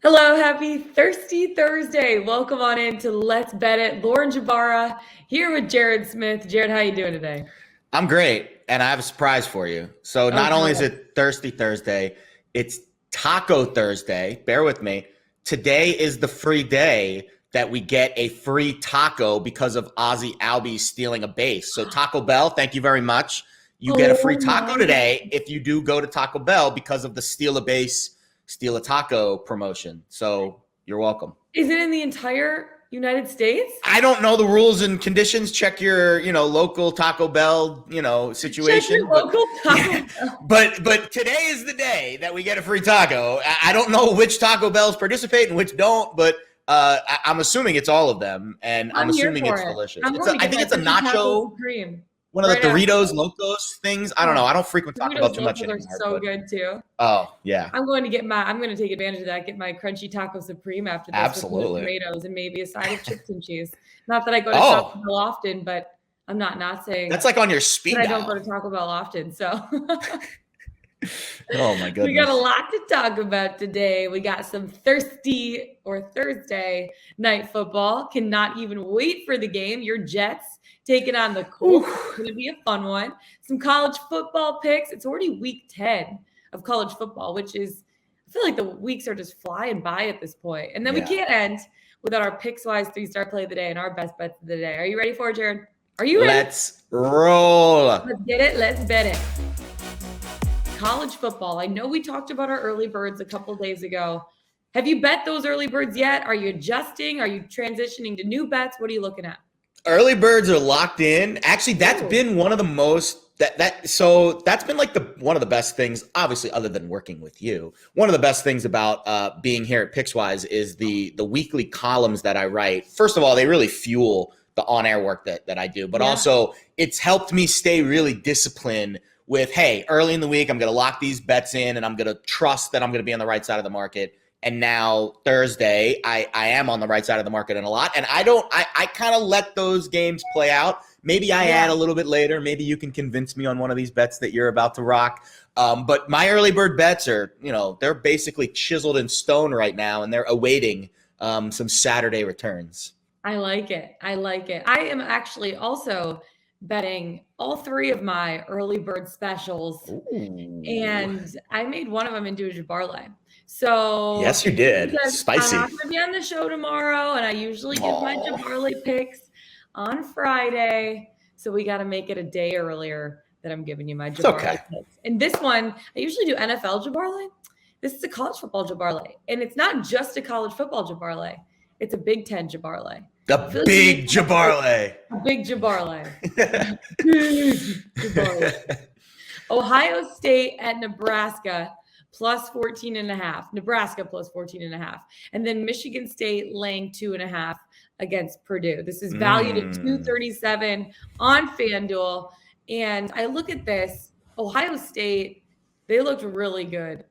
Hello, happy Thirsty Thursday. Welcome on in to Let's Bet It. Lauren Jbara here with Jared Smith. Jared, how you doing today? I'm great, and I have a surprise for you. So Oh, not only is God. it Thirsty Thursday, it's Taco Thursday. Bear with me. Today is the free day that we get a free taco because of Ozzy Albies stealing a base. So Taco Bell, thank you very much. You get a free Oh taco my today if you do go to Taco Bell because of the steal a base, steal a taco promotion. So you're welcome. Is it in the entire United States? I don't know the rules and conditions. Check your, local Taco Bell, Check your situation. But local Taco yeah, Bell. but today is the day that we get a free taco. I don't know which Taco Bells participate and which don't, but I'm assuming it's all of them, and I'm I'm here assuming for it's it. delicious. I'm going to I get think my it's a Cookie Taco nacho, Supreme one of the right after Doritos this. Locos things. I don't know. Oh, I don't frequent Taco Bell Doritos too much Locals are anymore, so but good too. oh yeah, I'm going to take advantage of that, get my crunchy taco supreme after this with no absolutely. tomatoes and maybe a side of chips and cheese. Not that I go to Taco Oh, Bell often, but I'm not saying that's like on your that speed I don't go dial. to Taco Bell often. So Oh my we got a goodness. lot to talk about today. We got some thirsty or Thursday night football. Cannot even wait for the game. Your Jets taking on the Whew. Colts. It's going to be a fun one. Some college football picks. It's already week 10 of college football, which is, I feel like the weeks are just flying by at this point. And then we Yeah. can't end without our Pickswise 3-star play of the day and our best bets of the day. Are you ready for it, Jared? Are you ready? Let's roll. Let's get it. Let's bet it. College football. I know we talked about our early birds a couple days ago. Have you bet those early birds yet? Are you adjusting? Are you transitioning to new bets? What are you looking at? Early birds are locked in. Actually, that's Ooh. been one of the most that's been like the one of the best things, obviously, other than working with you. One of the best things about being here at Pickswise is the weekly columns that I write. First of all, they really fuel the on-air work that I do, but Yeah. also it's helped me stay really disciplined with, hey, early in the week, I'm going to lock these bets in and I'm going to trust that I'm going to be on the right side of the market. And now Thursday, I am on the right side of the market in a lot. And I kind of let those games play out. Maybe I add a little bit later. Maybe you can convince me on one of these bets that you're about to rock. But my early bird bets are, they're basically chiseled in stone right now, and they're awaiting some Saturday returns. I like it. I like it. I am actually also betting all three of my early bird specials, Ooh. and I made one of them into a Jbarlay. So Yes, you did. because I'm Spicy. not going to be on the show tomorrow, and I usually give my Aw. Jbarlay picks on Friday. So we got to make it a day earlier that I'm giving you my It's Jbarlay okay. picks. And this one, I usually do NFL Jbarlay. This is a college football Jbarlay, and it's not just a college football Jbarlay. It's a Big Ten Jbarlay. The Like big Jbarlay. a big Jbarlay. Big Jbarlay. Ohio State at Nebraska plus 14.5. Nebraska plus 14.5. And then Michigan State laying 2.5 against Purdue. This is valued at 237 on FanDuel. And I look at this, Ohio State, they looked really good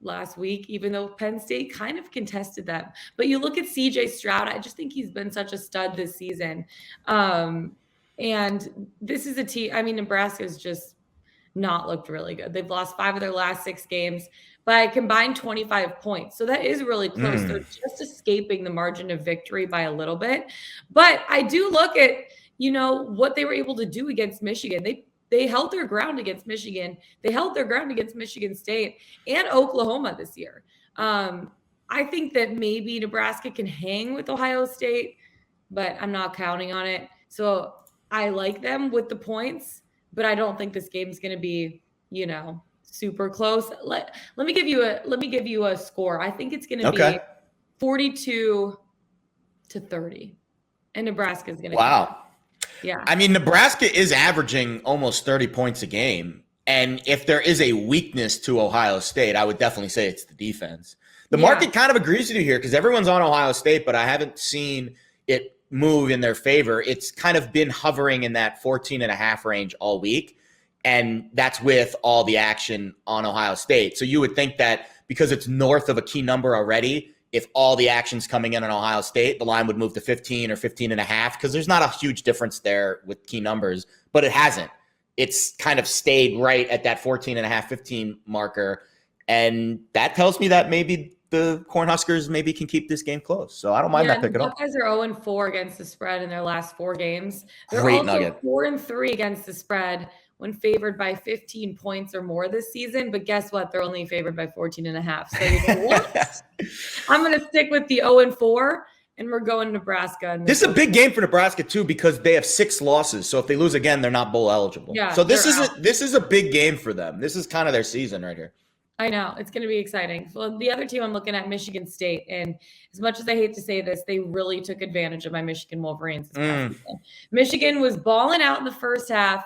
last week, even though Penn State kind of contested them. But you look at CJ Stroud, I just think he's been such a stud this season. And this is a team, I mean, Nebraska's just not looked really good. They've lost 5 of their last 6 games by a combined 25 points. So that is really close. They're just escaping the margin of victory by a little bit. But I do look at, what they were able to do against Michigan. They held their ground against Michigan. They held their ground against Michigan State and Oklahoma this year. I think that maybe Nebraska can hang with Ohio State, but I'm not counting on it. So I like them with the points, but I don't think this game's going to be, super close. Let me give you a score. I think it's going to be 42-30, and Nebraska's going to Wow. Yeah. I mean, Nebraska is averaging almost 30 points a game. And if there is a weakness to Ohio State, I would definitely say it's the defense. The market kind of agrees with you here because everyone's on Ohio State, but I haven't seen it move in their favor. It's kind of been hovering in that 14.5 range all week. And that's with all the action on Ohio State. So you would think that because it's north of a key number already, if all the action's coming in on Ohio State, the line would move to 15 or 15.5 because there's not a huge difference there with key numbers, but it hasn't. It's kind of stayed right at that 14.5, 15 marker. And that tells me that maybe the Cornhuskers maybe can keep this game close. So I don't mind that pick at all. The Buckeyes are 0-4 against the spread in their last 4 games. They're Great also nugget. 4-3 against the spread when favored by 15 points or more this season. But guess what? They're only favored by 14.5. So you know what? I'm going to stick with the 0-4, and we're going Nebraska. This is a big game for Nebraska too because they have 6 losses. So if they lose again, they're not bowl eligible. Yeah, so this is a big game for them. This is kind of their season right here. I know. It's going to be exciting. Well, the other team I'm looking at, Michigan State. And as much as I hate to say this, they really took advantage of my Michigan Wolverines this past season. Michigan was balling out in the first half,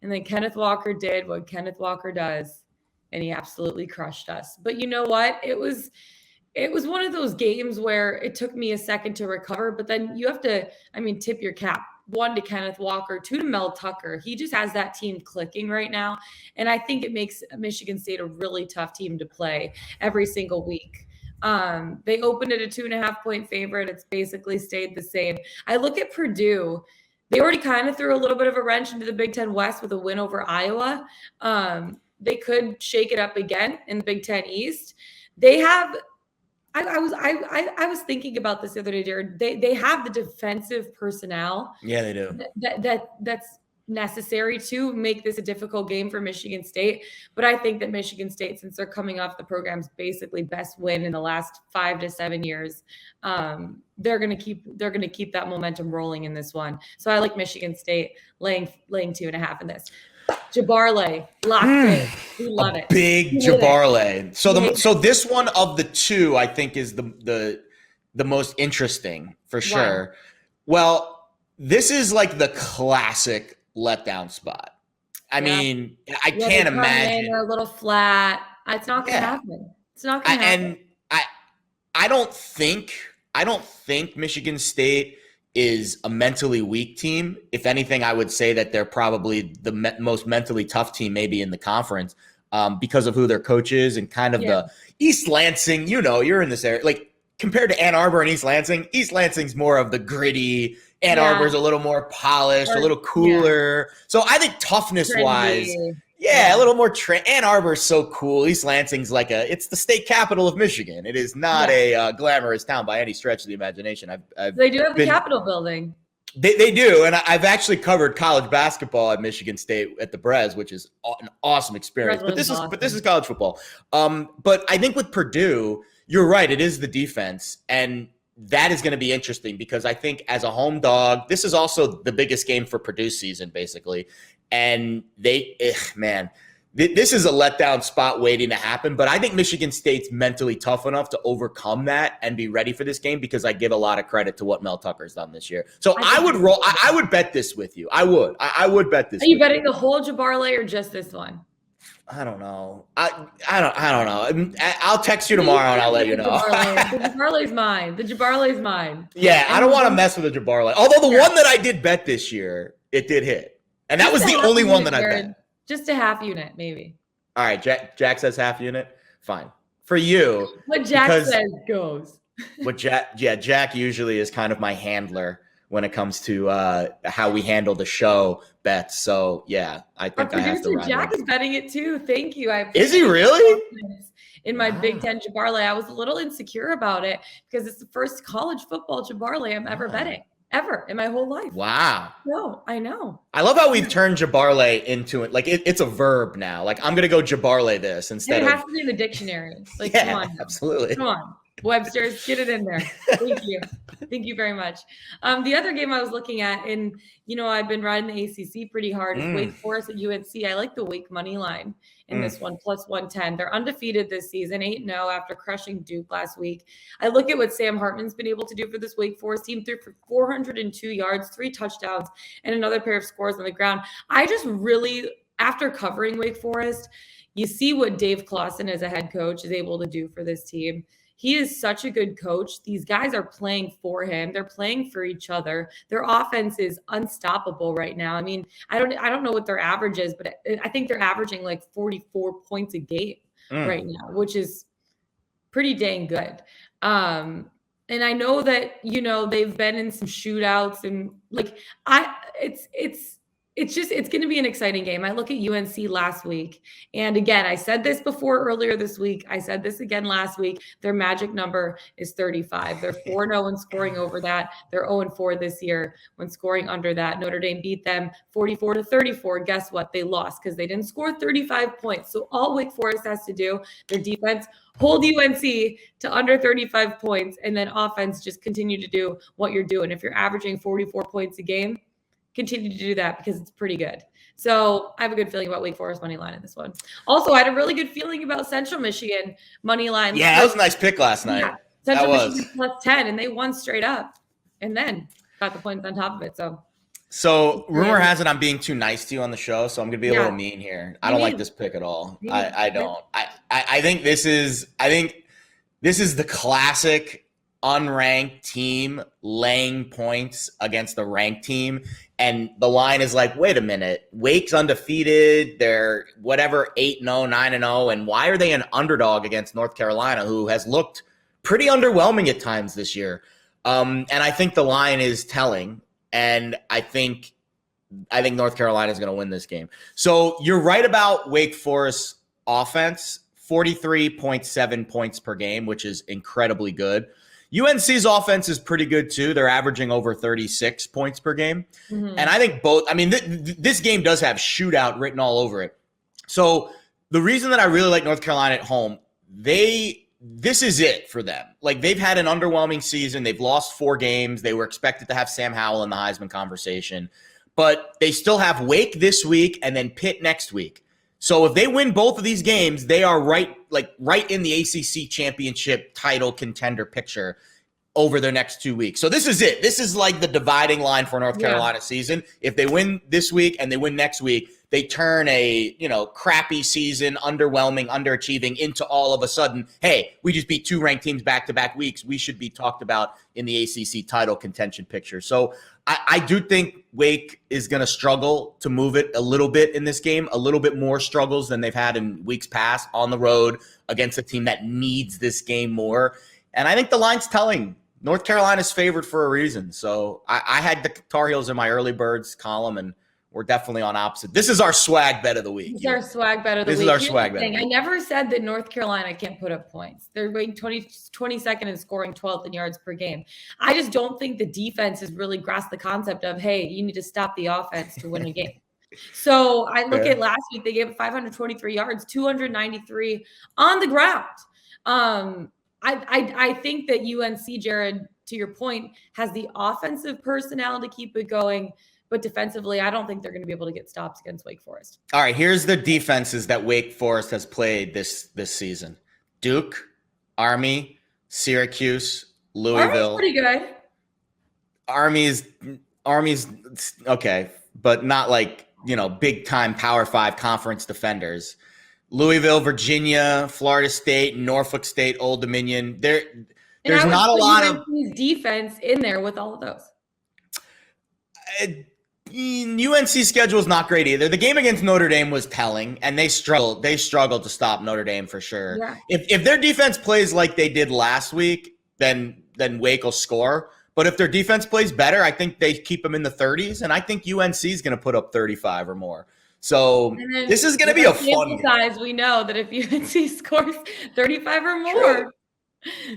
and then Kenneth Walker did what Kenneth Walker does, and he absolutely crushed us. But you know what? It was one of those games where it took me a second to recover, but then you have to, tip your cap. 1 to Kenneth Walker, 2 to Mel Tucker. He just has that team clicking right now. And I think it makes Michigan State a really tough team to play every single week. They opened at a 2.5-point favorite. It's basically stayed the same. I look at Purdue. They already kind of threw a little bit of a wrench into the Big Ten West with a win over Iowa. They could shake it up again in the Big Ten East. They have I was thinking about this the other day, Jared. They have the defensive personnel. Yeah, they do. That's necessary to make this a difficult game for Michigan State. But I think that Michigan State, since they're coming off the program's basically best win in the last 5 to 7 years, they're gonna keep that momentum rolling in this one. So I like Michigan State laying 2.5 in this. Jbarlay, locked in. We love it. Big Jbarlay. So this one of the two, I think, is the most interesting for sure. Wow. Well, this is like the classic letdown spot. I mean, I can't imagine. They're a little flat. It's not going to happen. It's not going to happen. And I don't think Michigan State is a mentally weak team. If anything, I would say that they're probably the most mentally tough team maybe in the conference because of who their coach is and kind of the East Lansing, you're in this area. Like compared to Ann Arbor and East Lansing's more of the gritty. Ann Arbor's a little more polished, a little cooler. So I think toughness-wise, a little more Ann Arbor's so cool. East Lansing's it's the state capital of Michigan. It is not a glamorous town by any stretch of the imagination. They do have the Capitol building. They do, and I've actually covered college basketball at Michigan State at the Brez, which is an awesome experience. But this is college football. But I think with Purdue, you're right. It is the defense, and that is going to be interesting because I think as a home dog, this is also the biggest game for Purdue's season, basically. And this is a letdown spot waiting to happen. But I think Michigan State's mentally tough enough to overcome that and be ready for this game because I give a lot of credit to what Mel Tucker's done this year. So I would bet this with you. I would bet this. Are you betting the whole Jbarlay or just this one? I don't know. I don't know. I'll text you tomorrow and I'll let you know. The Jbarlay's mine. The Jbarlay's mine. Yeah, I don't want to mess with the Jbarlay. Although the one that I did bet this year, it did hit. And that was the only one that I bet. Just a half unit, maybe. All right, Jack says half unit. Fine. For you. What Jack says goes. Jack usually is kind of my handler when it comes to how we handle the show bets. So, I think I have to ride Jack is betting it too. Thank you. Is he really? In my Big Ten Jbarlay, I was a little insecure about it because it's the first college football Jbarlay I'm ever betting. Ever in my whole life. Wow. No, I know. I love how we've turned Jbarlay into it. Like it's a verb now. Like I'm going to go Jbarlay this instead of. It has to be in the dictionary. Like, come on. Absolutely. Come on. Webster's, get it in there. Thank you. Thank you very much. The other game I was looking at, and I've been riding the ACC pretty hard, is Wake Forest at UNC. I like the Wake money line in this one, plus 110. They're undefeated this season, 8-0 after crushing Duke last week. I look at what Sam Hartman's been able to do for this Wake Forest team, threw for 402 yards, 3 touchdowns, and another pair of scores on the ground. I just really, after covering Wake Forest, you see what Dave Clawson as a head coach is able to do for this team. He is such a good coach. These guys are playing for him. They're playing for each other. Their offense is unstoppable right now. I mean, I don't know what their average is, but I think they're averaging like 44 points a game right now, which is pretty dang good. And I know that, they've been in some shootouts and it's going to be an exciting game. I look at UNC last week. And again, I said this before earlier this week. I said this again last week. Their magic number is 35. They're 4-0 when scoring over that. They're 0-4 this year when scoring under that. Notre Dame beat them 44-34. Guess what? They lost because they didn't score 35 points. So all Wake Forest has to do, their defense, hold UNC to under 35 points, and then offense, just continue to do what you're doing. If you're averaging 44 points a game, continue to do that because it's pretty good. So I have a good feeling about Wake Forest money line in this one. Also, I had a really good feeling about Central Michigan money line. Yeah, that was a nice pick last night. Yeah, Central Michigan plus 10, and they won straight up, and then got the points on top of it. So rumor has it I'm being too nice to you on the show, so I'm gonna be a little mean here. I don't like this pick at all. I don't. I think this is the classic unranked team laying points against a ranked team. And the line is like, wait a minute, Wake's undefeated. They're whatever, 8-0, 9-0. And why are they an underdog against North Carolina, who has looked pretty underwhelming at times this year? And I think the line is telling. And I think North Carolina is going to win this game. So you're right about Wake Forest offense, 43.7 points per game, which is incredibly good. UNC's offense is pretty good too. They're averaging over 36 points per game. Mm-hmm. And I think both, I mean, this game does have shootout written all over it. So the reason that I really like North Carolina at home, this is it for them. Like, they've had an underwhelming season. They've lost 4 games. They were expected to have Sam Howell in the Heisman conversation, but they still have Wake this week and then Pitt next week. So if they win both of these games, they are right in the ACC championship title contender picture over their next 2 weeks. So this is it. This is like the dividing line for North Carolina season. If they win this week and they win next week, they turn a, crappy season, underwhelming, underachieving into all of a sudden, hey, we just beat 2 ranked teams back-to-back weeks. We should be talked about in the ACC title contention picture. So I do think Wake is going to struggle to move it a little bit in this game, a little bit more struggles than they've had in weeks past on the road against a team that needs this game more. And I think the line's telling. North Carolina's favored for a reason. So I had the Tar Heels in my early birds column, and we're definitely on opposite. This is our swag bet of the week. This is our swag bet of the week. This is our swag bet. I never said that North Carolina can't put up points. They're ranked 22nd and scoring 12th in yards per game. I just don't think the defense has really grasped the concept of, hey, you need to stop the offense to win a game. So I look at last week, they gave 523 yards, 293 on the ground. I think that UNC, Jared, to your point, has the offensive personnel to keep it going. But defensively, I don't think they're going to be able to get stops against Wake Forest. All right, here's the defenses that Wake Forest has played this season: Duke, Army, Syracuse, Louisville. Army's pretty good. Army's okay, but not like, big time Power 5 conference defenders. Louisville, Virginia, Florida State, Norfolk State, Old Dominion. There's not a lot of defense in there with all of those. UNC's schedule is not great either. The game against Notre Dame was telling, and they struggled to stop Notre Dame for sure. Yeah. If their defense plays like they did last week, then Wake will score. But if their defense plays better, I think they keep them in the 30s, and I think UNC is going to put up 35 or more. So this is going to be a fun game. We know that if UNC scores 35 or more,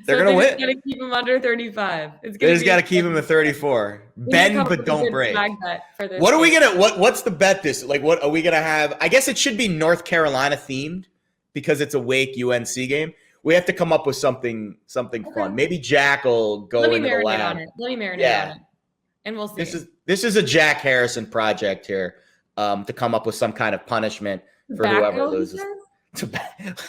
they're going to win. Got to keep them under 35. They just got to keep them at 34. Bend but don't break. What are we gonna? What's the bet this? Like, what are we gonna have? I guess it should be North Carolina themed because it's a Wake UNC game. We have to come up with something fun. Maybe Jack will go into the lab. Let me marinate on it, and we'll see. This is a Jack Harrison project here, to come up with some kind of punishment for whoever loses.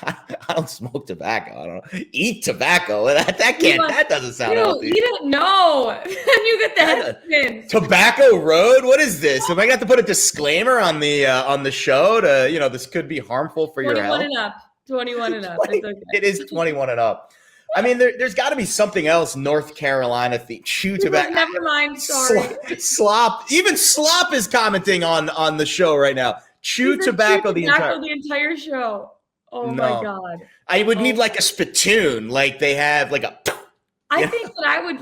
I don't smoke tobacco. I don't eat tobacco. That doesn't sound healthy. You don't know. You get the head spin. Tobacco Road? What is this? Am I going to have to put a disclaimer on the show to, this could be harmful for your health? 21 and up. It's okay. It is 21 and up. I mean, there's got to be something else North Carolina chew tobacco. Never mind. Sorry. Slop. Even Slop is commenting on the show right now. Chew tobacco the entire show. Oh my God. I would need like a spittoon, like they have like a. I think that I would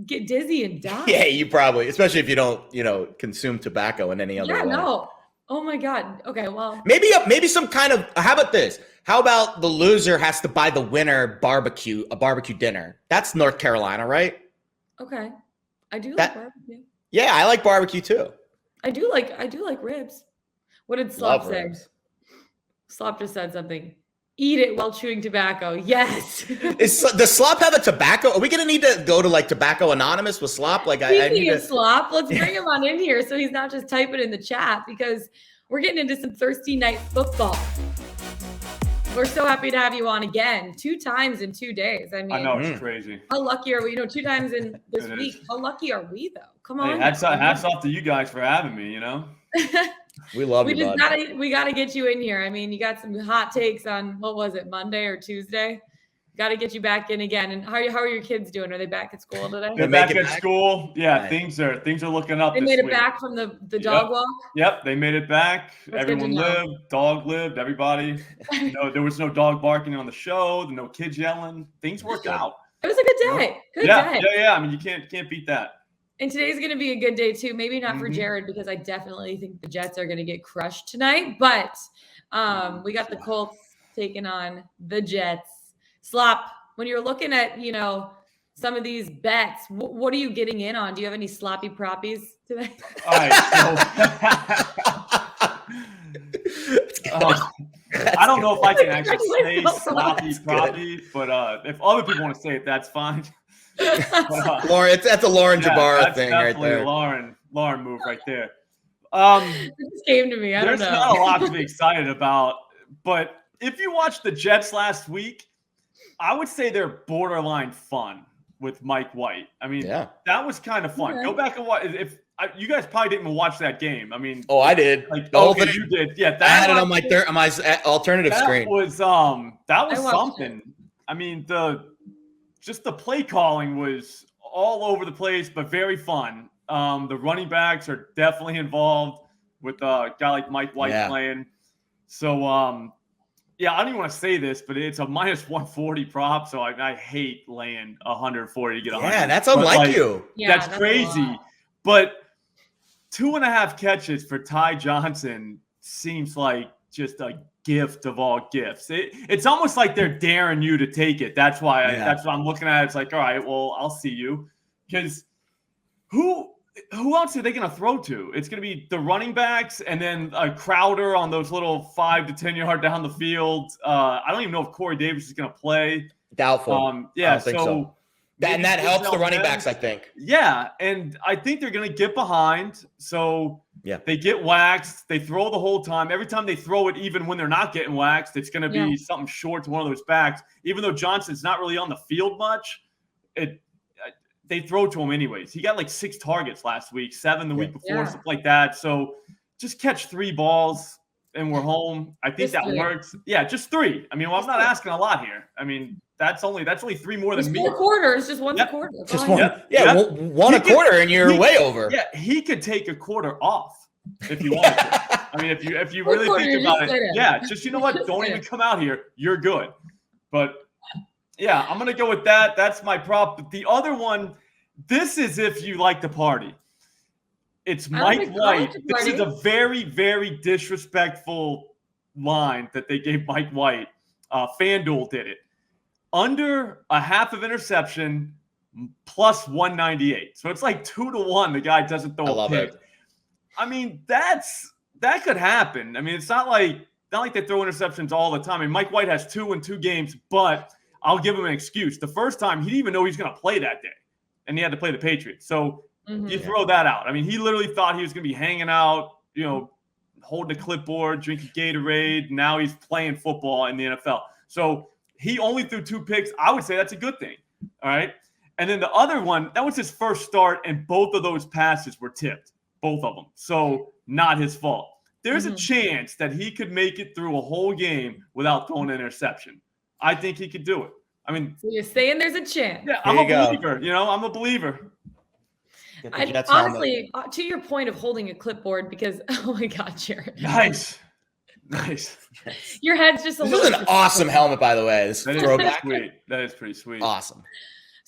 get dizzy and die. Yeah, you probably, especially if you don't, consume tobacco in any other way. No. Oh my God. Okay, well. Maybe some kind of, how about this? How about the loser has to buy the winner a barbecue dinner? That's North Carolina, right? Okay. I do like barbecue. Yeah, I like barbecue too. I do like ribs. What did Slop say? Slop just said something. Eat it while chewing tobacco. Yes. Does Slop have a tobacco? Are we gonna need to go to like Tobacco Anonymous with Slop? Like, I need to... Slop. Let's bring him on in here so he's not just typing in the chat, because we're getting into some Thursday night football. We're so happy to have you on again, 2 times in 2 days. I mean, I know, it's crazy. How lucky are we? 2 times in this week. How lucky are we, though? Come on. Hey, hats off to you guys for having me. We love you, bud. We gotta get you in here. I mean, you got some hot takes on, what was it, Monday or Tuesday? Got to get you back in again. And how are your kids doing? Are they back at school today? They're back at school. Yeah, right. Things are looking up. They made it back from the dog walk. Yep, they made it back. Everyone lived. Dog lived. Everybody. There was no dog barking on the show. No kids yelling. Things worked out. It was a good day. Good day. Yeah. I mean, you can't beat that. And today's going to be a good day too. Maybe not for Jared, because I definitely think the Jets are going to get crushed tonight. But we got the Colts taking on the Jets. Slop, when you're looking at, some of these bets, what are you getting in on? Do you have any sloppy proppies today? All right. I don't know if I can actually say sloppy proppy, but if other people want to say it, that's fine. Lauren, that's a Lauren Jbara thing right there. Lauren move right there. It just came to me. I don't know. There's not a lot to be excited about, but if you watched the Jets last week, I would say they're borderline fun with Mike White. I mean, that was kind of fun. Okay. Go back and watch. You guys probably didn't even watch that game. I mean, I did. You did. Yeah, I had it on my alternative screen. That was something. I mean, just the play calling was all over the place, but very fun. The running backs are definitely involved with a guy like Mike White playing. So, I don't even want to say this, but it's a minus 140 prop. So I hate laying 140 to get 100. Yeah, that's unlike you. Yeah, that's crazy. But 2.5 catches for Ty Johnson seems like just a gift of all gifts. It's almost like they're daring you to take it. That's why that's what I'm looking at. It's like, all right, well, I'll see you, because who else are they going to throw to? It's going to be the running backs and then Crowder on those little 5 to 10 yard down the field. I don't even know if Corey Davis is going to play. Doubtful. I don't think so. That helps the running backs, I think. Yeah, and I think they're going to get behind. So they get waxed. They throw the whole time. Every time they throw it, even when they're not getting waxed, it's going to be something short to one of those backs. Even though Johnson's not really on the field much, they throw to him anyways. He got like 6 targets last week, 7 the week before, stuff like that. So just catch 3 balls and we're home. I think that works. Yeah, just 3. I mean, I'm not asking a lot here. I mean, that's only 3 more than me. 4 quarters, just 1 quarter. Just one. One a quarter, and you're way over. Yeah, he could take a quarter off if you wanted to. I mean, if you really think about it, just you know what? Don't even come out here. You're good. But yeah, I'm gonna go with that. That's my prop. But the other one, this is if you like to party. It's Mike White. This is a very, very disrespectful line that they gave Mike White. FanDuel did it. Under a half of interception plus 198. So it's like 2-1. The guy doesn't throw a pick. I mean, that could happen. I mean, it's not like they throw interceptions all the time. I mean, Mike White has 2 in 2 games, but I'll give him an excuse. The first time, he didn't even know he was going to play that day, and he had to play the Patriots. So you throw that out. I mean, he literally thought he was going to be hanging out, holding a clipboard, drinking Gatorade. Now he's playing football in the NFL. So he only threw 2 picks. I would say that's a good thing. All right. And then the other one, that was his first start, and both of those passes were tipped, both of them. So not his fault. There's a chance that he could make it through a whole game without throwing an interception. I think he could do it. I mean, so you're saying there's a chance. Yeah, I'm a believer. I'm a believer. Honestly, to your point of holding a clipboard, because oh my God, Jared. Nice. Your head's just a little. This is an awesome helmet, by the way. This that is pretty sweet. That is pretty sweet. Awesome.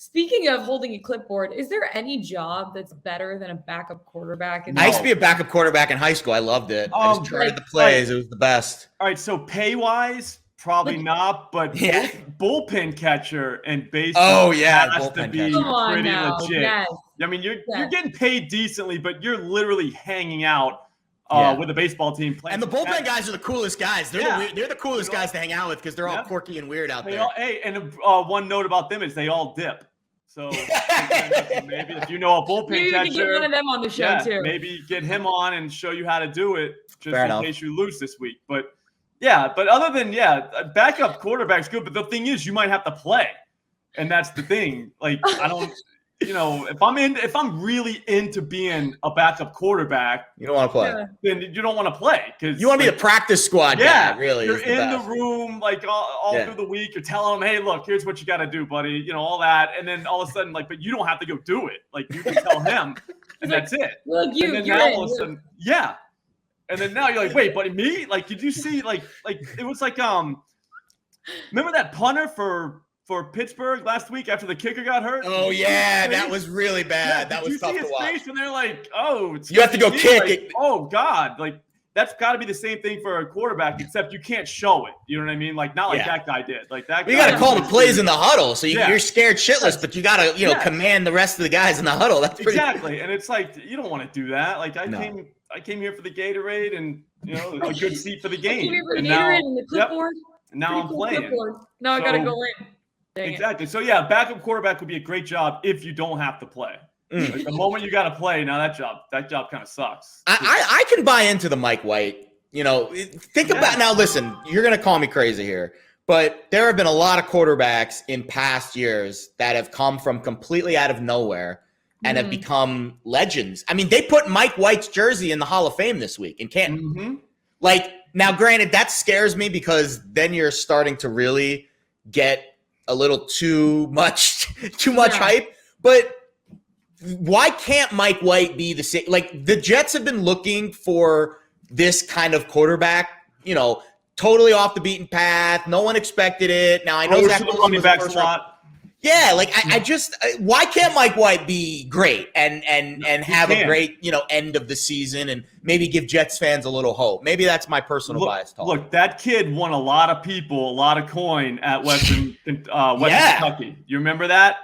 Speaking of holding a clipboard, is there any job that's better than a backup quarterback? I used to be a backup quarterback in high school. I loved it. I just charted the plays. It was the best. All right, so pay-wise, probably not, but bullpen catcher and baseball has to be pretty legit. Yes. I mean, you're getting paid decently, but you're literally hanging out with a baseball team. And the bullpen guys are the coolest guys. They're the coolest guys to hang out with because they're all quirky and weird out there. And one note about them is they all dip. So maybe if you know a bullpen catcher, get one of them on the show too. Maybe get him on and show you how to do it just in case you lose this week. But other than backup quarterback's good. But the thing is, you might have to play, and that's the thing. Like I don't. If I'm really into being a backup quarterback, you don't want to play. Then you don't want to play because you want to be the practice squad guy. Really, you're in the room like all through the week. You're telling them, "Hey, look, here's what you got to do, buddy." All that, and then all of a sudden, but you don't have to go do it. Like you can tell him, and that's it. Look, and then now all of a sudden, and then now you're like, "Wait, buddy, me?" Like, did you see? Like it was like remember that punter for Pittsburgh last week after the kicker got hurt? Oh yeah, that was really bad. That was tough to watch. Face when they're like, "Oh, you have to go kick it." Oh God, like that's got to be the same thing for a quarterback, except you can't show it. You know what I mean? Like not like that guy did. Like that. You got to call the plays in the huddle, so you're scared shitless, but you got to command the rest of the guys in the huddle. That's pretty exactly, and it's like you don't want to do that. Like I came here for the Gatorade and a good seat for the game. And the clipboard. Now I'm playing. Clipboard. Now I got to go in. Exactly. So backup quarterback would be a great job if you don't have to play. Like the moment you got to play, now that job kind of sucks. I can buy into the Mike White. Think about now. Listen, you're gonna call me crazy here, but there have been a lot of quarterbacks in past years that have come from completely out of nowhere and have become legends. I mean, they put Mike White's jersey in the Hall of Fame this week in Canton. Mm-hmm. Like now, granted, that scares me because then you're starting to really get a little too much hype, but why can't Mike White be the same? Like the Jets have been looking for this kind of quarterback, totally off the beaten path. No one expected it. Now I know Zach Wilson was the first round. Yeah, like I just why can't Mike White be great and have a great end of the season and maybe give Jets fans a little hope? Maybe that's my personal bias talk. Look, that kid won a lot of people, a lot of coin at Western Kentucky. You remember that?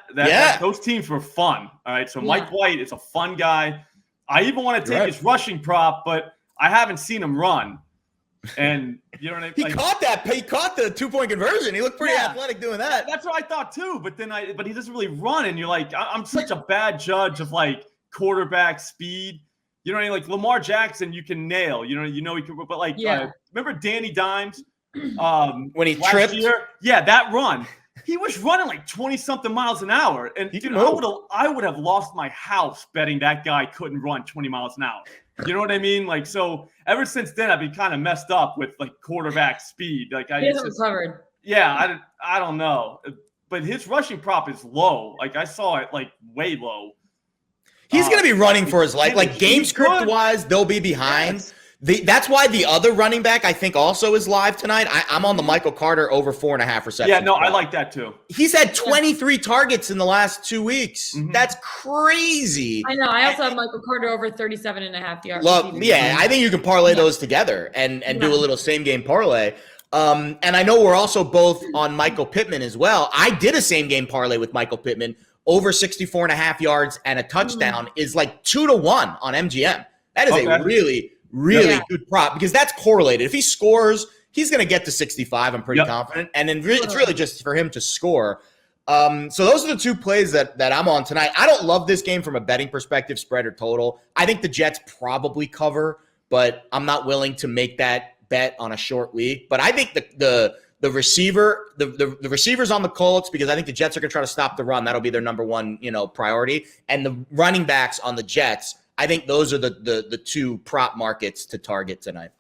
Those teams were fun. All right, so Mike White is a fun guy. I even want to take his rushing prop, but I haven't seen him run. And you know what I mean? He caught that. He caught the 2-point conversion. He looked pretty athletic doing that. That's what I thought too. But he doesn't really run. And you're like, I'm such a bad judge of like quarterback speed. You know what I mean? Like Lamar Jackson, you can nail. He can. But like, remember Danny Dimes when he tripped? That run. He was running like 20-something miles an hour, and I would have lost my house betting that guy couldn't run 20 miles an hour. You know what I mean? Like, so ever since then, I've been kind of messed up with like quarterback speed. Like, he hasn't recovered. Yeah, I don't know, but his rushing prop is low. Like, I saw it like way low. He's going to be running for his life. Like game script wise, they'll be behind. Yes. That's why the other running back I think also is live tonight. I'm on the Michael Carter over 4.5 receptions. Yeah, no, I like that too. He's had 23 targets in the last 2 weeks. Mm-hmm. That's crazy. I know. I also have Michael Carter over 37.5 yards. I think you can parlay those together and do a little same game parlay. And I know we're also both on Michael Pittman as well. I did a same game parlay with Michael Pittman. Over 64.5 yards and a touchdown is like 2-1 on MGM. That is a really good prop because that's correlated. If he scores, he's going to get to 65. I'm pretty confident. And then it's really just for him to score. So those are the two plays that I'm on tonight. I don't love this game from a betting perspective, spread or total. I think the Jets probably cover, but I'm not willing to make that bet on a short week. But I think the receivers on the Colts, because I think the Jets are going to try to stop the run. That'll be their number one, priority. And the running backs on the Jets, I think those are the two prop markets to target tonight.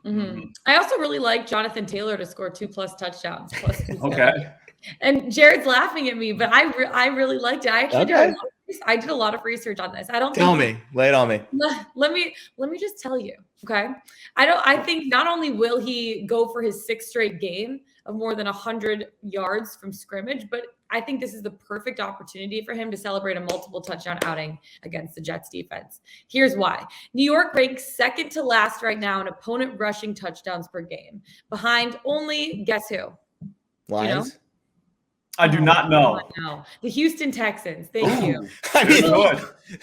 Mm-hmm. I also really like Jonathan Taylor to score 2+ touchdowns. Okay. And Jared's laughing at me, but I really liked it. I actually did a lot of research on this. Lay it on me. Let me just tell you. Okay. I think not only will he go for his 6th straight game of more than 100 yards from scrimmage, but I think this is the perfect opportunity for him to celebrate a multiple touchdown outing against the Jets defense. Here's why. New York ranks second to last right now in opponent rushing touchdowns per game, behind only, guess who? Lions? You know? I do not know. The Houston Texans. Thank you. I mean,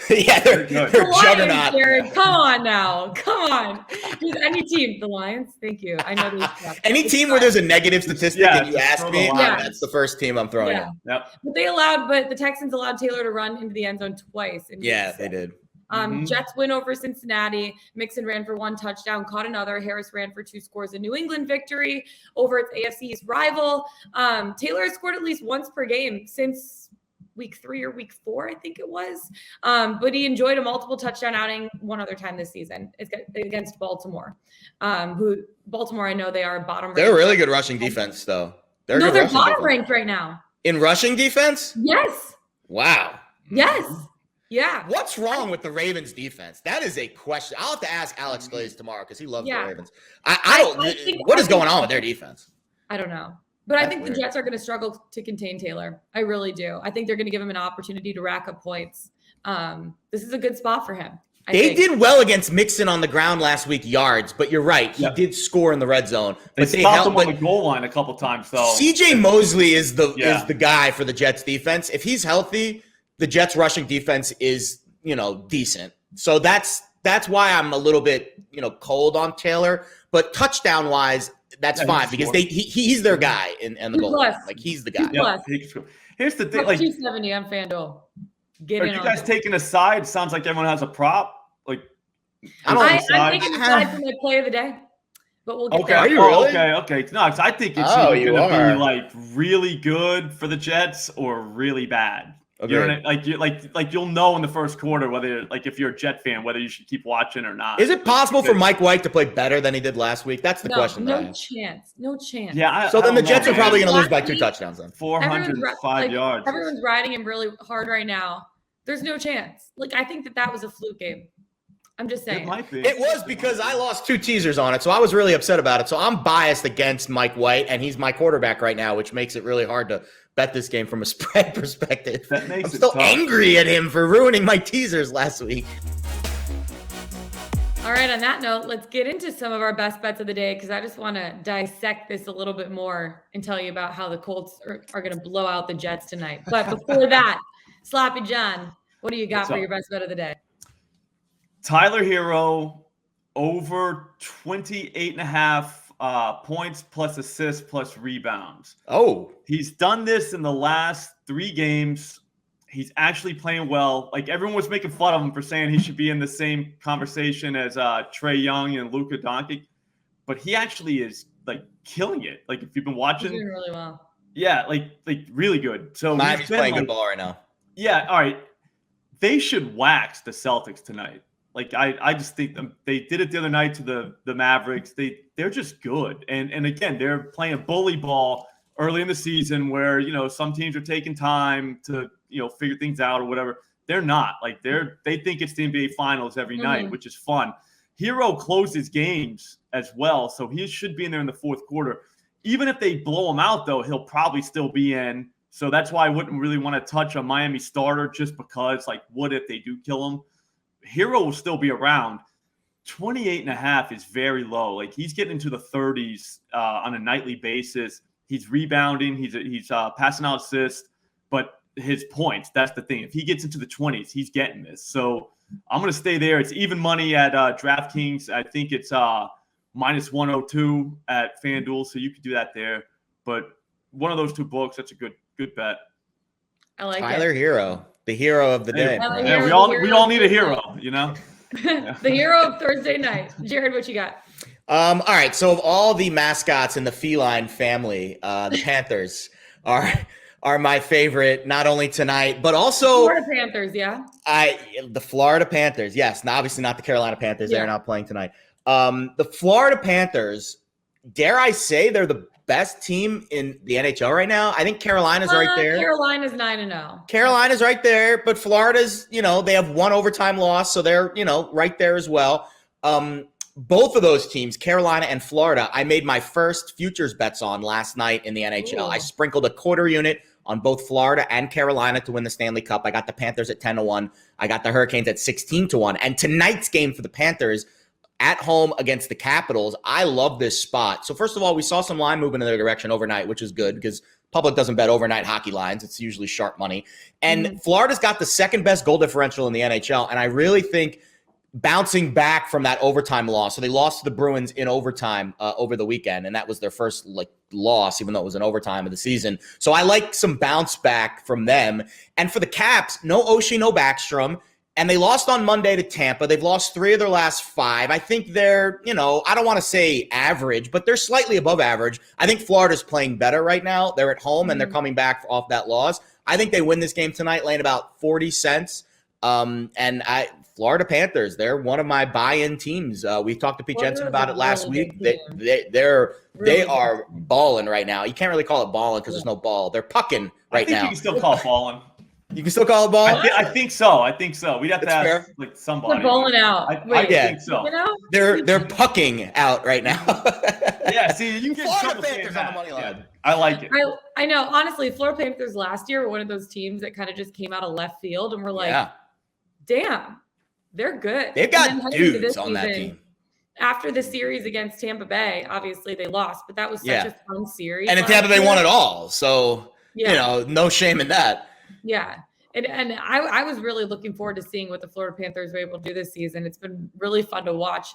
yeah, they're juggernaut. Jared, come on now. Come on. Just any team. The Lions. Thank you. I know these. Any team where there's a negative statistic and you ask me, that's the first team I'm throwing in. Yep. But the Texans allowed Taylor to run into the end zone twice. They did. Jets win over Cincinnati. Mixon ran for 1 touchdown, caught another. Harris ran for 2 scores. A New England victory over its AFC's rival. Taylor has scored at least once per game since week 3 or week 4, I think it was. But he enjoyed a multiple touchdown outing one other time this season. It's against Baltimore. Baltimore, I know they are bottom. They're a really good rushing defense, though. They're bottom ranked right now. In rushing defense? Yes. Wow. Yes. Yeah. What's wrong with the Ravens defense? That is a question. I'll have to ask Alex Glaze tomorrow because he loves the Ravens. What is going on with their defense? I don't know. But I think the Jets are going to struggle to contain Taylor. I really do. I think they're going to give him an opportunity to rack up points. This is a good spot for him. They did well against Mixon on the ground last week, yards, but you're right. He did score in the red zone. They stopped him on the goal line a couple times. So CJ Mosley is the guy for the Jets defense. If he's healthy, the Jets rushing defense is, decent. So that's why I'm a little bit, cold on Taylor. But touchdown wise, that's fine because he's their guy in the goal line. Like he's the guy. Here's the thing, 270 on FanDuel. Are you guys taking a side? Sounds like everyone has a prop. Like I'm taking a side for my play of the day. But we'll get there. Are you really? Okay. No, because I think it's either going to be like really good for the Jets or really bad. Okay. You'll know in the first quarter whether, like, if you're a Jet fan, whether you should keep watching or not. Is it possible for Mike White to play better than he did last week? That's the question. No chance. Yeah. So then the Jets are probably going to lose by 2 touchdowns then. 405 yards. Everyone's riding him really hard right now. There's no chance. Like, I think that was a fluke game. I'm just saying. It might be. It was because I lost 2 teasers on it, so I was really upset about it. So I'm biased against Mike White, and he's my quarterback right now, which makes it really hard to bet this game from a spread perspective. That makes I'm still tough. angry at him for ruining my teasers last week. All right, on that note, let's get into some of our best bets of the day because I just want to dissect this a little bit more and tell you about how the Colts are going to blow out the Jets tonight. But before that, Sloppy John, what do you got for your best bet of the day? Tyler Hero over 28.5 points plus assists plus rebounds. Oh. He's done this in the last 3 games. He's actually playing well. Like, everyone was making fun of him for saying he should be in the same conversation as Trae Young and Luka Doncic, but he actually is, like, killing it. Like, if you've been watching. He's doing really well. Yeah, like really good. So Miami's playing good ball right now. Yeah, all right. They should wax the Celtics tonight. Like, I just think they did it the other night to the Mavericks. They're just good. And again, they're playing bully ball early in the season where, some teams are taking time to, figure things out or whatever. They're not. Like, they think it's the NBA Finals every night, which is fun. Hero closes games as well, so he should be in there in the fourth quarter. Even if they blow him out, though, he'll probably still be in. So that's why I wouldn't really want to touch a Miami starter just because, like, what if they do kill him? Hero will still be around. 28.5 is very low. Like, he's getting into the 30s on a nightly basis. He's rebounding. He's passing out assists. But his points, that's the thing. If he gets into the 20s, he's getting this. So I'm going to stay there. It's even money at DraftKings. I think it's minus 102 at FanDuel. So you could do that there. But one of those 2 books, that's a good bet. I like Tyler Hero. The hero of the day. Yeah, we all need a hero, The hero of Thursday night. Jared, what you got? All right. So of all the mascots in the feline family, the Panthers are my favorite, not only tonight, but also Florida Panthers, yeah. The Florida Panthers, yes. Now, obviously not the Carolina Panthers. They're not playing tonight. The Florida Panthers, dare I say, they're the best team in the NHL right now. I think Carolina's right there. Carolina's 9-0. Carolina's right there, but Florida's, they have 1 overtime loss, so they're, right there as well. Both of those teams, Carolina and Florida, I made my first futures bets on last night in the NHL. Ooh. I sprinkled a quarter unit on both Florida and Carolina to win the Stanley Cup. I got the Panthers at 10-1. I got the Hurricanes at 16-1. And tonight's game for the Panthers at home against the Capitals, I love this spot. So first of all, we saw some line movement in their direction overnight, which is good because public doesn't bet overnight hockey lines. It's usually sharp money. And Florida's got the second best goal differential in the NHL. And I really think bouncing back from that overtime loss. So they lost to the Bruins in overtime over the weekend, and that was their first loss, even though it was an overtime of the season. So I like some bounce back from them. And for the Caps, no Oshie, no Backstrom, and they lost on Monday to Tampa. They've lost 3 of their last 5. I think they're, I don't want to say average, but they're slightly above average. I think Florida's playing better right now. They're at home, and they're coming back off that loss. I think they win this game tonight, laying about 40 cents. Florida Panthers, they're one of my buy-in teams. We talked to Pete Jensen about it last week. They are balling right now. You can't really call it balling because there's no ball. They're pucking right now. You can still call it balling. You can still call it ball? I think so. We'd have to ask somebody. They're balling out. I think so. They're pucking out right now. Yeah, see, you can get Florida Panthers on the money line. Yeah, I like it. I know. Honestly, Florida Panthers last year were one of those teams that kind of just came out of left field, and we're like, damn, they're good. They've got dudes on that team. After the series against Tampa Bay, obviously they lost, but that was such a fun series. And Tampa Bay won it all. So, no shame in that. Yeah. And I was really looking forward to seeing what the Florida Panthers were able to do this season. It's been really fun to watch.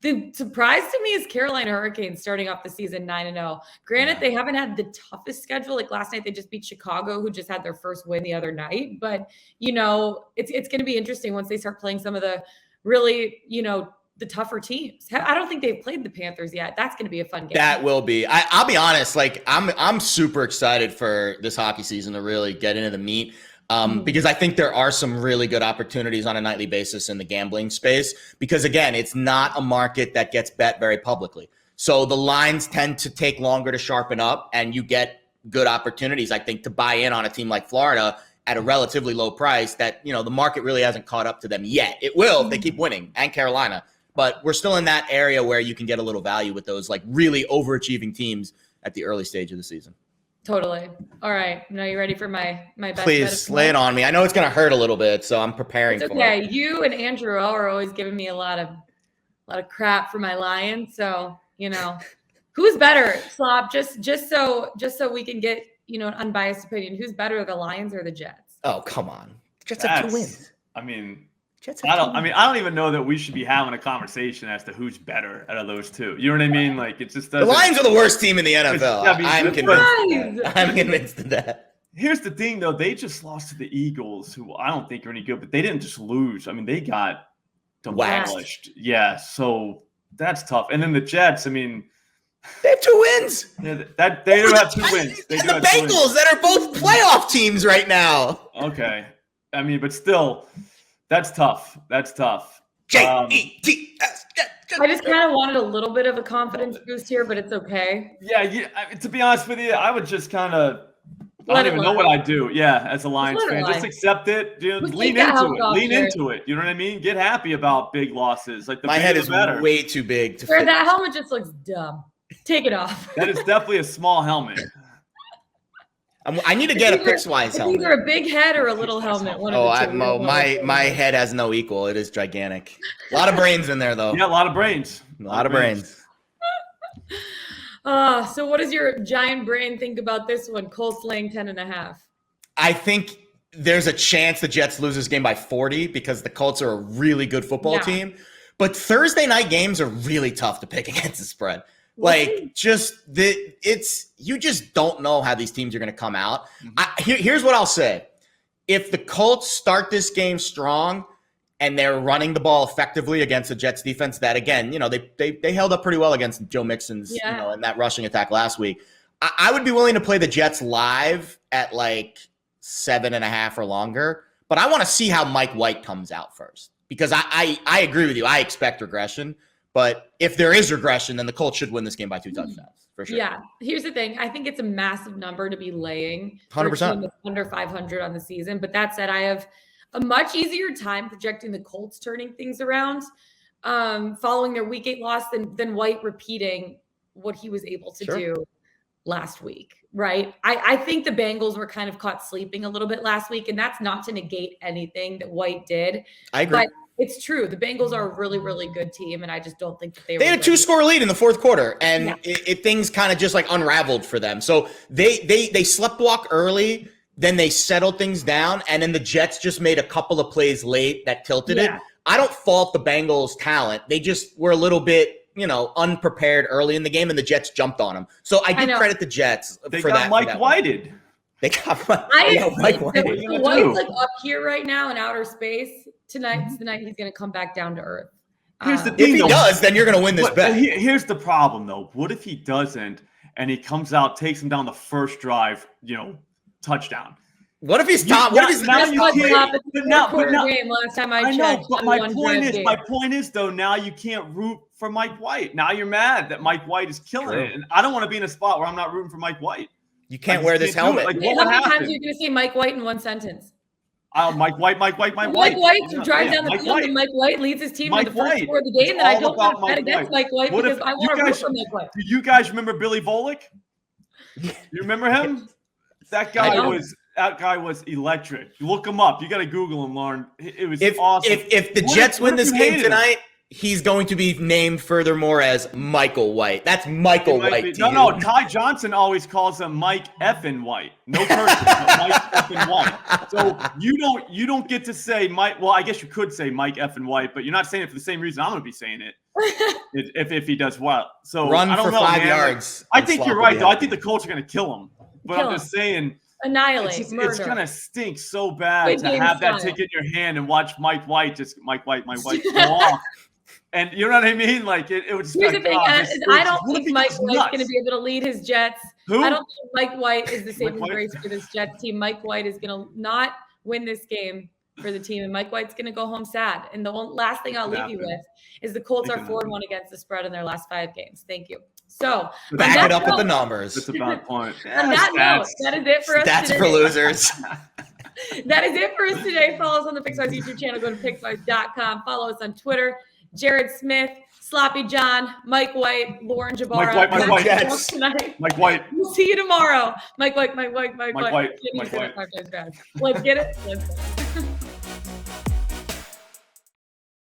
The surprise to me is Carolina Hurricanes starting off the season 9-0. Granted, they haven't had the toughest schedule. Like last night, they just beat Chicago, who just had their first win the other night. But, it's going to be interesting once they start playing some of the really, the tougher teams. I don't think they've played the Panthers yet. That's going to be a fun game. That will be. I'll be honest. I'm super excited for this hockey season to really get into the meat. Because I think there are some really good opportunities on a nightly basis in the gambling space. Because again, it's not a market that gets bet very publicly. So the lines tend to take longer to sharpen up, and you get good opportunities, I think, to buy in on a team like Florida at a relatively low price that, the market really hasn't caught up to them yet. It will if they keep winning, and Carolina. But we're still in that area where you can get a little value with those really overachieving teams at the early stage of the season. Totally. All right. Now you ready for my best? Please lay it on me. I know it's going to hurt a little bit, so I'm preparing for it. Okay. You and Andrew are always giving me a lot of crap for my Lions. So, who's better, Slop? Just so we can get, an unbiased opinion. Who's better, the Lions or the Jets? Oh, come on. Jets have 2 wins. I don't even know that we should be having a conversation as to who's better out of those two. You know what I mean? It just doesn't. The Lions are the worst team in the NFL. I'm convinced of that. Here's the thing, though. They just lost to the Eagles, who I don't think are any good, but they didn't just lose. They got demolished. Yeah, so that's tough. And then the Jets, they have 2 wins. Yeah, they do have 2 wins. And the Bengals that are both playoff teams right now. Okay. But still – That's tough. Jets. I just kind of wanted a little bit of a confidence boost here, but it's okay. Yeah. To be honest with you, I would just kind of – I don't even know what I'd do. Yeah, as a Lions fan. Just accept it. Dude, lean into it. You know what I mean? Get happy about big losses. My head is way too big to fit. That helmet just looks dumb. Take it off. That is definitely a small helmet. I need to get a Pickswise helmet. Either a big head or a little helmet. My head has no equal. It is gigantic. A lot of brains in there, though. Yeah, a lot of brains. A lot of brains. So what does your giant brain think about this one? Colts laying 10.5. I think there's a chance the Jets lose this game by 40 because the Colts are a really good football team. But Thursday night games are really tough to pick against the spread. You just don't know how these teams are going to come out. Here's what I'll say. If the Colts start this game strong and they're running the ball effectively against the Jets defense, that again, they held up pretty well against Joe Mixon's, and that rushing attack last week. I would be willing to play the Jets live at 7.5 or longer, but I want to see how Mike White comes out first because I agree with you. I expect regression. But if there is regression, then the Colts should win this game by 2 touchdowns, for sure. Yeah. Here's the thing. I think it's a massive number to be laying 100% under 500 on the season. But that said, I have a much easier time projecting the Colts turning things around following their Week 8 loss than White repeating what he was able to do last week, right? I think the Bengals were kind of caught sleeping a little bit last week, and that's not to negate anything that White did. I agree. But it's true. The Bengals are a really, really good team, and I just don't think that they had a 2-score lead in the fourth quarter, and things kind of just like unraveled for them. So they sleptwalk early, then they settled things down, and then the Jets just made a couple of plays late that tilted it. I don't fault the Bengals' talent. They just were a little bit, unprepared early in the game, and the Jets jumped on them. So I do credit the Jets for that. They got Mike Whited. They got Mike Whited. White's like up here right now in outer space. Tonight's the night he's going to come back down to earth. Here's the thing, if he does, then you're going to win this bet. Here's the problem, though. What if he doesn't, and he comes out, takes him down the first drive, touchdown? What if he's top? What if he's now? Last time I checked, but my point is, though, now you can't root for Mike White. Now you're mad that Mike White is killing it, and I don't want to be in a spot where I'm not rooting for Mike White. You can't wear this helmet. How many times are you going to say Mike White in one sentence? Mike White. Mike White drives down the field, and Mike White leads his team to the first score of the game. And I don't want to bet against Mike White because I want to root for Mike White. Do you guys remember Billy Volek? You remember him? That guy was electric. Look him up. You got to Google him, Lauren. It was awesome. If the Jets win this game tonight, he's going to be named furthermore as Michael White. That's Michael White. No. Ty Johnson always calls him Mike effing White. No person, but Mike effing White. So you don't get to say Mike. Well, I guess you could say Mike effing White, but you're not saying it for the same reason I'm going to be saying it. if he does well. So run I don't for know, 5 man. yards. I think you're right, though. I think the Colts are going to kill him. But I'm just saying. Annihilate, it's going to stink so bad to have that ticket in your hand and watch Mike White go off. And you know what I mean? Like it would just. Here's the thing: I don't think Mike White's going to be able to lead his Jets. Who? I don't think Mike White is the saving grace for this Jets team. Mike White is going to not win this game for the team, and Mike White's going to go home sad. And the last thing I'll leave you with is the Colts are 4-1 against the spread in their last 5 games. Thank you. So back it up with the numbers. That's a bad point. On that note, that is it for us. That's for losers. That is it for us today. Follow us on the Pickswise YouTube channel. Go to pickswise.com. Follow us on Twitter. Jared Smith, Sloppy John, Mike White, Lauren Jbara. Mike White. We'll see you tomorrow. Mike White. Let's get it.